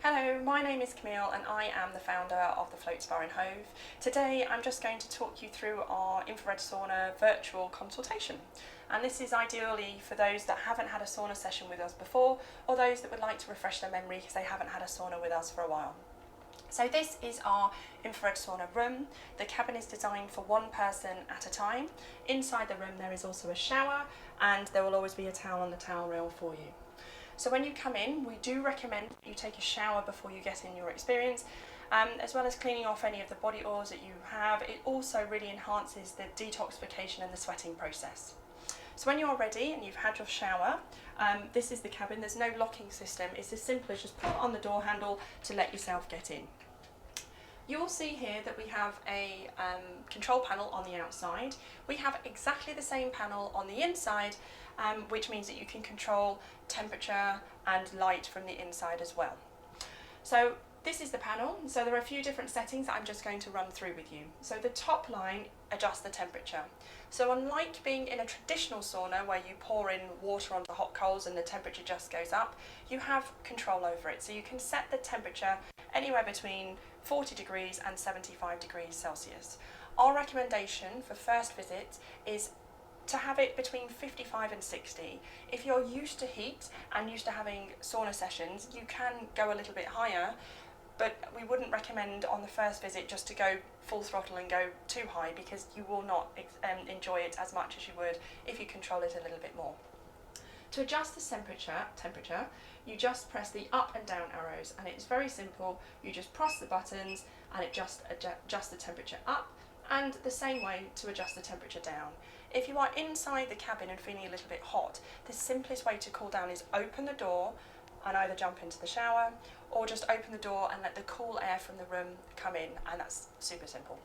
Hello, my name is Camille and I am the founder of the Float Spa in Hove. Today I'm just going to talk you through our infrared sauna virtual consultation. And this is ideally for those that haven't had a sauna session with us before, or those that would like to refresh their memory because they haven't had a sauna with us for a while. So this is our infrared sauna room. The cabin is designed for one person at a time. Inside the room there is also a shower and there will always be a towel on the towel rail for you. So when you come in, we do recommend you take a shower before you get in your experience, as well as cleaning off any of the body oils that you have. It also really enhances the detoxification and the sweating process. So when you're ready and you've had your shower, this is the cabin. There's no locking system. It's as simple as just pull on the door handle to let yourself get in. You'll see here that we have a control panel on the outside. We have exactly the same panel on the inside, which means that you can control temperature and light from the inside as well. So this is the panel. So there are a few different settings that I'm just going to run through with you. So the top line adjusts the temperature. So unlike being in a traditional sauna where you pour in water onto hot coals and the temperature just goes up, you have control over it. So you can set the temperature anywhere between 40 degrees and 75 degrees Celsius. Our recommendation for first visit is to have it between 55 and 60. If you're used to heat and used to having sauna sessions, you can go a little bit higher, but we wouldn't recommend on the first visit just to go full throttle and go too high, because you will not enjoy it as much as you would if you control it a little bit more. To adjust the temperature, you just press the up and down arrows, and it's very simple. You just press the buttons and it just adjusts the temperature up, and the same way to adjust the temperature down. If you are inside the cabin and feeling a little bit hot, the simplest way to cool down is open the door and either jump into the shower or just open the door and let the cool air from the room come in, and that's super simple.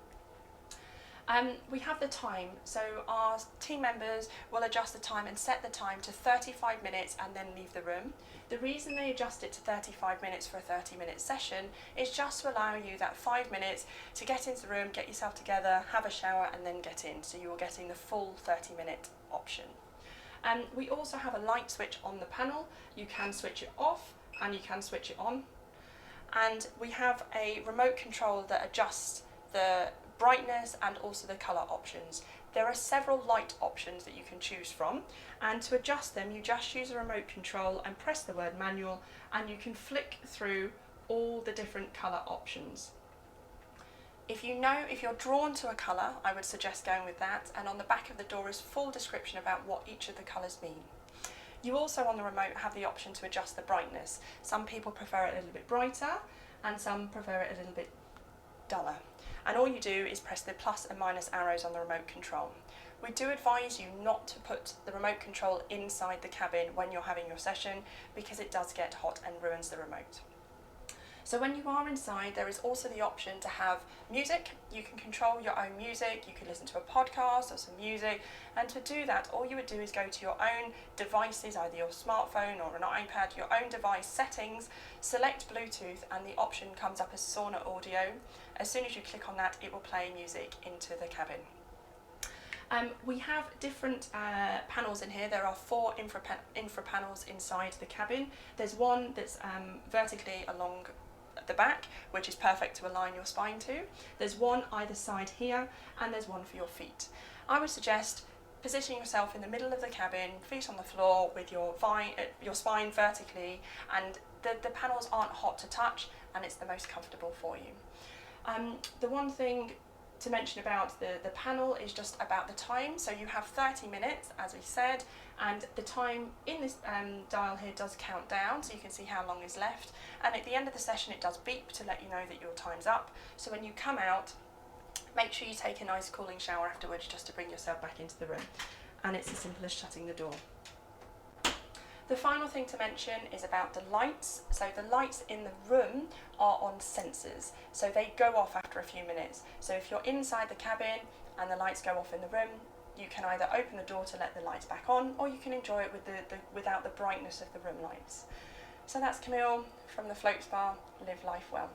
We have the time, so our team members will adjust the time and set the time to 35 minutes and then leave the room. The reason they adjust it to 35 minutes for a 30-minute session is just to allow you that 5 minutes to get into the room, get yourself together, have a shower and then get in, so you're getting the full 30-minute option. We also have a light switch on the panel. You can switch it off and you can switch it on. And we have a remote control that adjusts the brightness and also the colour options. There are several light options that you can choose from, and to adjust them you just use a remote control and press the word manual, and you can flick through all the different colour options. If you're drawn to a colour, I would suggest going with that, and on the back of the door is full description about what each of the colours mean. You also on the remote have the option to adjust the brightness. Some people prefer it a little bit brighter and some prefer it a little bit duller. And all you do is press the plus and minus arrows on the remote control. We do advise you not to put the remote control inside the cabin when you're having your session, because it does get hot and ruins the remote. So when you are inside, there is also the option to have music. You can control your own music, you can listen to a podcast or some music, and to do that all you would do is go to your own devices, either your smartphone or an iPad, your own device settings, select Bluetooth, and the option comes up as sauna audio. As soon as you click on that, it will play music into the cabin. We have different panels in here. There are 4 infra panels inside the cabin. There's one that's vertically along the back, which is perfect to align your spine to. There's one either side here, and there's one for your feet. I would suggest positioning yourself in the middle of the cabin, feet on the floor with your spine vertically, and the panels aren't hot to touch and it's the most comfortable for you. The one thing to mention about the panel is just about the time. So you have 30 minutes, as we said, and the time in this dial here does count down, so you can see how long is left. And at the end of the session, it does beep to let you know that your time's up. So when you come out, make sure you take a nice cooling shower afterwards, just to bring yourself back into the room. And it's as simple as shutting the door. The final thing to mention is about the lights. So the lights in the room are on sensors, so they go off after a few minutes. So if you're inside the cabin and the lights go off in the room, you can either open the door to let the lights back on, or you can enjoy it without the brightness of the room lights. So that's Camille from the Float Spa. Live life well.